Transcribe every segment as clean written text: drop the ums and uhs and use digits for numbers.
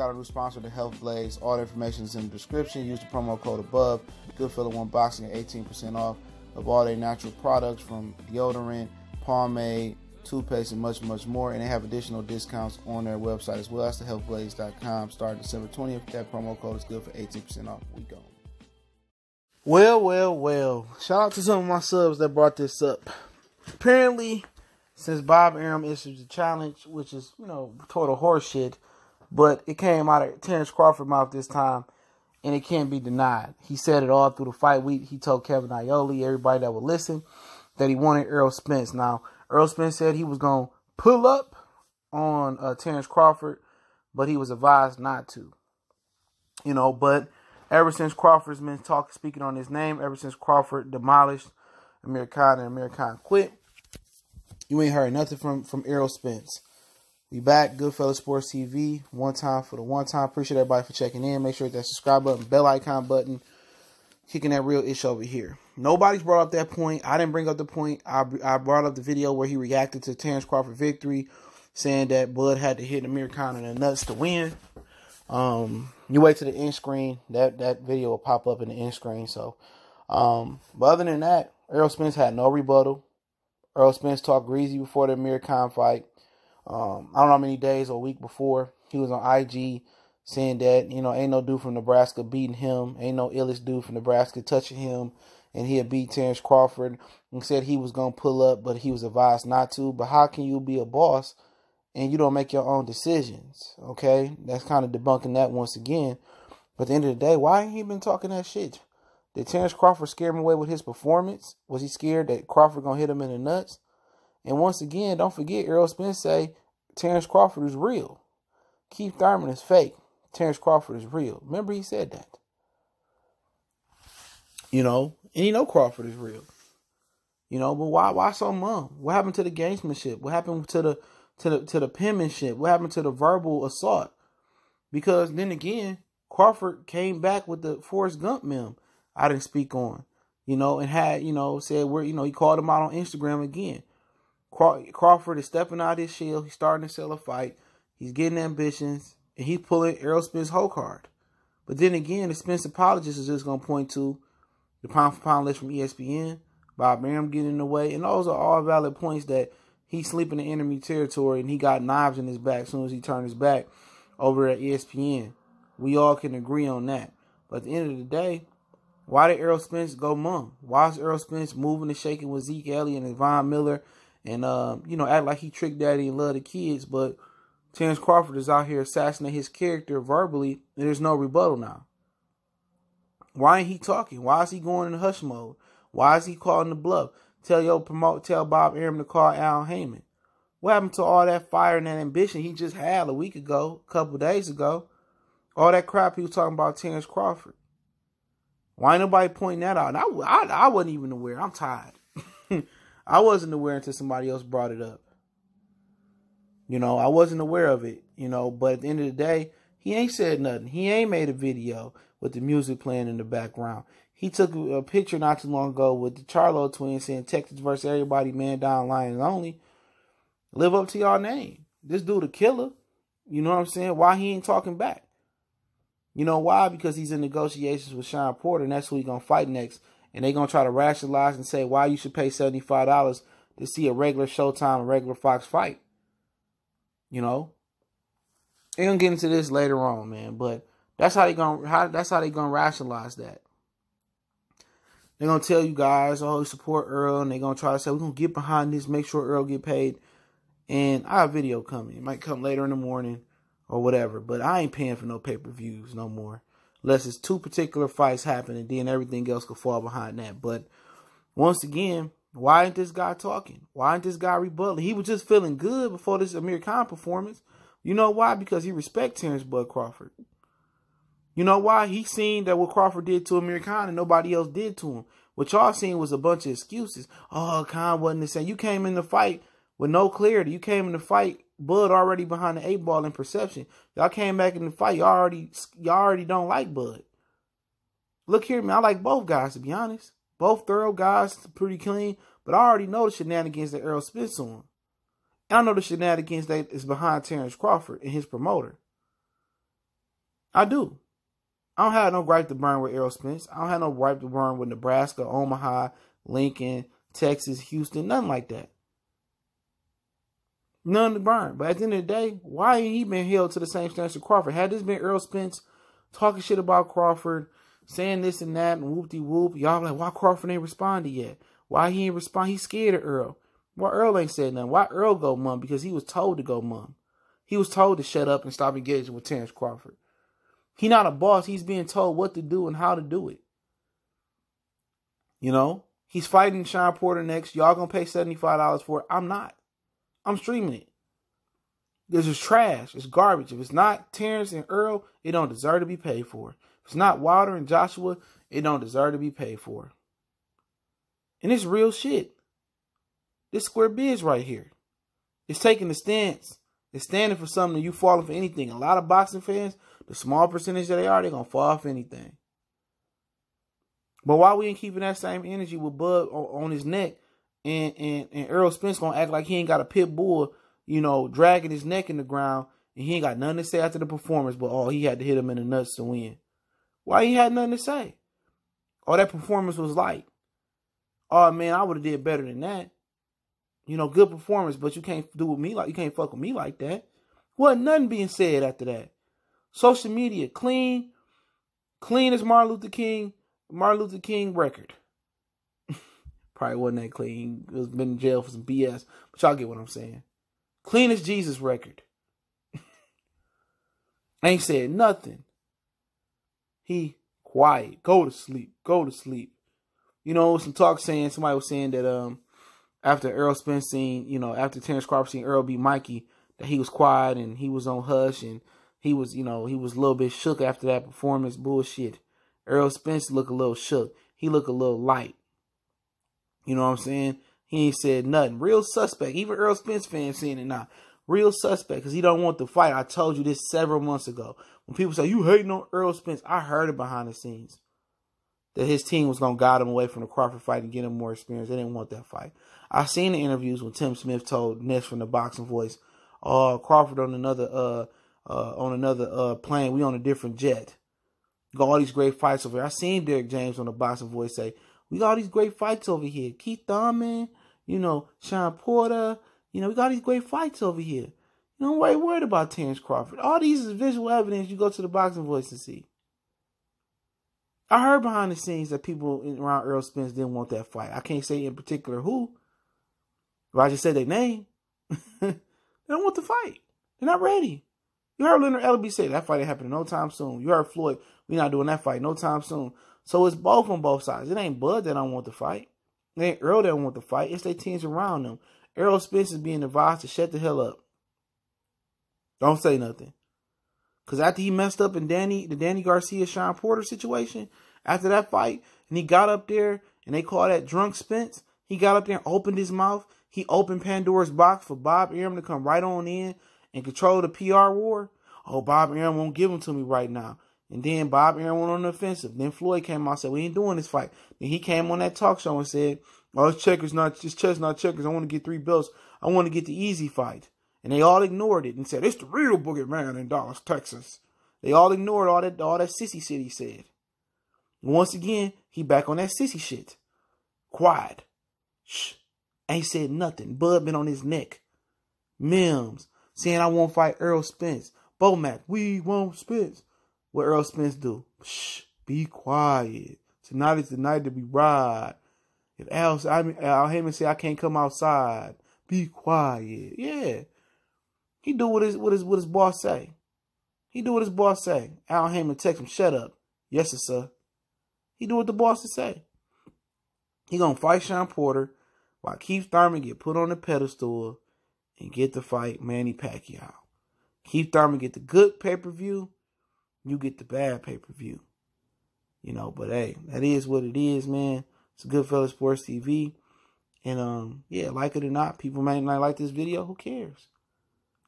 got a new sponsor, the Health Blaze. All the information is in the description. Use the promo code above. Goodfellow One Boxing at 18% off of all their natural products from deodorant, pomade, toothpaste, and much, much more. And they have additional discounts on their website as well. That's thehealthblaze.com. Starting December 20th. That promo code is good for 18% off. We go. Well. Shout out to some of my subs that brought this up. Apparently, since Bob Arum issued the challenge, which is, total horse shit, but it came out of Terence Crawford's mouth this time, and it can't be denied. He said it all through the fight week. He told Kevin Iole, everybody that would listen, that he wanted Errol Spence. Now, Errol Spence said he was going to pull up on Terence Crawford, but he was advised not to. But ever since Crawford's been speaking on his name, ever since Crawford demolished Amir Khan and Amir Khan quit, you ain't heard nothing from Errol Spence. We back, Goodfellow Sports TV. One time for the one time. Appreciate everybody for checking in. Make sure that subscribe button, bell icon button, kicking that real ish over here. Nobody's brought up that point. I didn't bring up the point. I brought up the video where he reacted to Terence Crawford victory, saying that Bud had to hit Amir Khan in the nuts to win. You wait to the end screen. That video will pop up in the end screen. So, but other than that, Errol Spence had no rebuttal. Errol Spence talked greasy before the Amir Khan fight. I don't know how many days or a week before, he was on IG saying that, ain't no dude from Nebraska beating him. Ain't no illest dude from Nebraska touching him. And he had beat Terence Crawford and said he was going to pull up, but he was advised not to. But how can you be a boss and you don't make your own decisions? Okay, that's kind of debunking that once again. But at the end of the day, why ain't he been talking that shit? Did Terence Crawford scare him away with his performance? Was he scared that Crawford going to hit him in the nuts? And once again, don't forget, Errol Spence say Terence Crawford is real. Keith Thurman is fake. Terence Crawford is real. Remember he said that. And Crawford is real. But why so mum? What happened to the gamesmanship? What happened to the penmanship? What happened to the verbal assault? Because then again, Crawford came back with the Forrest Gump meme I didn't speak on. And had, said where, he called him out on Instagram again. Crawford is stepping out of his shield. He's starting to sell a fight. He's getting ambitions. And he's pulling Errol Spence whole card. But then again, the Spence apologist is just going to point to the pound for pound list from ESPN, Bob Arum getting in the way. And those are all valid points that he's sleeping in enemy territory and he got knives in his back as soon as he turned his back over at ESPN. We all can agree on that. But at the end of the day, why did Errol Spence go mum? Why is Errol Spence moving and shaking with Zeke Elliott and Von Miller and, act like he tricked daddy and love the kids, but Terence Crawford is out here assassinating his character verbally, and there's no rebuttal now. Why ain't he talking? Why is he going in hush mode? Why is he calling the bluff? Tell Bob Arum to call Al Heyman. What happened to all that fire and that ambition he just had a week ago, a couple days ago? All that crap he was talking about Terence Crawford. Why ain't nobody pointing that out? I wasn't even aware. I'm tired. I wasn't aware until somebody else brought it up. I wasn't aware of it, but at the end of the day, he ain't said nothing. He ain't made a video with the music playing in the background. He took a picture not too long ago with the Charlo twins saying Texas versus everybody, man down, Lions only. Live up to y'all name. This dude a killer. You know what I'm saying? Why he ain't talking back? You know why? Because he's in negotiations with Sean Porter, and that's who he's going to fight next. And they're going to try to rationalize and say why you should pay $75 to see a regular Showtime, a regular Fox fight. They're gonna get into this later on, man. But that's how they gonna rationalize that. They're gonna tell you guys, oh, support Earl, and they're gonna try to say we're gonna get behind this, make sure Earl get paid. And I have a video coming. It might come later in the morning or whatever. But I ain't paying for no pay-per-views no more. Unless it's two particular fights happen and then everything else could fall behind that. But once again, why ain't this guy talking? Why ain't this guy rebutting? He was just feeling good before this Amir Khan performance. You know why? Because he respects Terence Bud Crawford. You know why? He seen that what Crawford did to Amir Khan and nobody else did to him. What y'all seen was a bunch of excuses. Oh, Khan wasn't the same. You came in the fight with no clarity. You came in the fight, Bud already behind the 8 ball in perception. Y'all came back in the fight. Y'all already don't like Bud. Look here, man. I like both guys, to be honest. Both thorough guys, pretty clean. But I already know the shenanigans that Errol Spence on. And I know the shenanigans that is behind Terence Crawford and his promoter. I do. I don't have no right to burn with Errol Spence. I don't have no right to burn with Nebraska, Omaha, Lincoln, Texas, Houston, nothing like that. None to burn. But at the end of the day, why ain't he been held to the same standards as Crawford? Had this been Errol Spence talking shit about Crawford, saying this and that, and whoop-de-whoop, y'all like, why Crawford ain't responded yet? Why he ain't respond? He's scared of Errol. Why Errol ain't said nothing? Why Errol go mum? Because he was told to go mum. He was told to shut up and stop engaging with Terence Crawford. He not a boss. He's being told what to do and how to do it. You know? He's fighting Sean Porter next. Y'all gonna pay $75 for it. I'm not. I'm streaming it. This is trash. It's garbage. If it's not Terence and Errol, it don't deserve to be paid for. If it's not Wilder and Joshua, it don't deserve to be paid for. And it's real shit. This square biz right here. It's taking the stance. It's standing for something, and you falling for anything. A lot of boxing fans, the small percentage that they are, they're going to fall for anything. But why we ain't keeping that same energy with Bud on his neck, and Errol Spence going to act like he ain't got a pit bull, you know, dragging his neck in the ground, and he ain't got nothing to say after the performance, but oh, he had to hit him in the nuts to win. Why he had nothing to say? Oh, that performance was light. Oh, man, I would have did better than that. You know, good performance, but you can't do with me like you can't fuck with me like that. Wasn't nothing being said after that. Social media clean as Martin Luther King record. Probably wasn't that clean. He was been in jail for some BS, but y'all get what I'm saying. Clean as Jesus record. Ain't said nothing. He quiet. Go to sleep. Go to sleep. You know, some talk saying somebody was saying that after Errol Spence seen, you know, after Terence Crawford seen Errol beat Mikey, that he was quiet and he was on hush and he was, you know, he was a little bit shook after that performance. Bullshit. Errol Spence looked a little shook. He looked a little light. You know what I'm saying? He ain't said nothing. Real suspect. Even Errol Spence fans saying it now. Real suspect because he don't want the fight. I told you this several months ago. When people say, you hating on Errol Spence, I heard it behind the scenes. That his team was going to guide him away from the Crawford fight and get him more experience. They didn't want that fight. I seen the interviews when Tim Smith told Ness from the Boxing Voice, Crawford on another plane. We on a different jet. Got all these great fights over here. I seen Derek James on the Boxing Voice say, we got all these great fights over here. Keith Thurman, you know, Sean Porter, you know, we got these great fights over here. You know, why you worried about Terence Crawford? All these is visual evidence you go to the Boxing Voice and see. I heard behind the scenes that people around Errol Spence didn't want that fight. I can't say in particular who. But I just said their name. They don't want the fight. They're not ready. You heard Leonard Ellaby say that fight ain't happening no time soon. You heard Floyd, we're not doing that fight no time soon. So it's both on both sides. It ain't Bud that don't want the fight. It ain't Earl that don't want the fight. It's their teams around them. Errol Spence is being advised to shut the hell up. Don't say nothing. Because after he messed up in the Danny Garcia-Sean Porter situation, after that fight, and he got up there, and they call that drunk Spence, he got up there and opened his mouth. He opened Pandora's box for Bob Arum to come right on in and control the PR war. Oh, Bob Arum won't give him to me right now. And then Bob Arum went on the offensive. Then Floyd came out and said, we ain't doing this fight. Then he came on that talk show and said, oh, it's chess not checkers. I want to get 3 belts. I want to get the easy fight. And they all ignored it and said, it's the real boogeyman in Dallas, Texas. They all ignored all that sissy shit he said. And once again, he back on that sissy shit. Quiet. Shh. Ain't said nothing. Bud been on his neck. Mims saying I won't fight Errol Spence. Bomac, we won't Spence. What Errol Spence do? Shh. Be quiet. Tonight is the night to be ride. If Al Heyman say I can't come outside, be quiet. Yeah. He do what his boss say. He do what his boss say. Al Heyman text him, shut up. Yes, sir. He do what the boss say. He gonna fight Sean Porter while Keith Thurman get put on the pedestal and get the fight Manny Pacquiao. Keith Thurman get the good pay-per-view. You get the bad pay-per-view. You know, but hey, that is what it is, man. It's a Goodfellas Sports TV. And yeah, like it or not, people may not like this video. Who cares?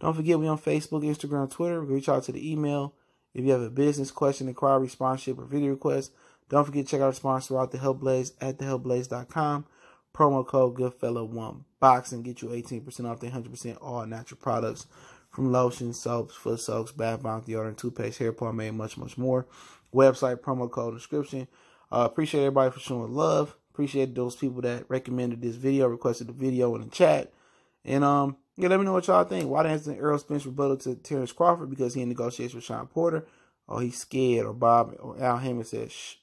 Don't forget we on Facebook, Instagram, Twitter. Reach out to the email. If you have a business question, inquiry, sponsorship, or video request, don't forget to check out our sponsor out, The Help Blaze, at thehelpblaze.com. Promo code Goodfella1. Boxing get you 18% off their 100% all natural products from lotion, soaps, foot soaks, bath bomb, deodorant, toothpaste, hair pomade, much, much more. Website, promo code, description. Appreciate everybody for showing love. Appreciate those people that recommended this video, requested the video in the chat. And yeah, let me know what y'all think. Why hasn't Errol Spence rebuttal to Terence Crawford? Because he in negotiations with Sean Porter. Or he's scared. Or Bob or Al Heyman said, shh.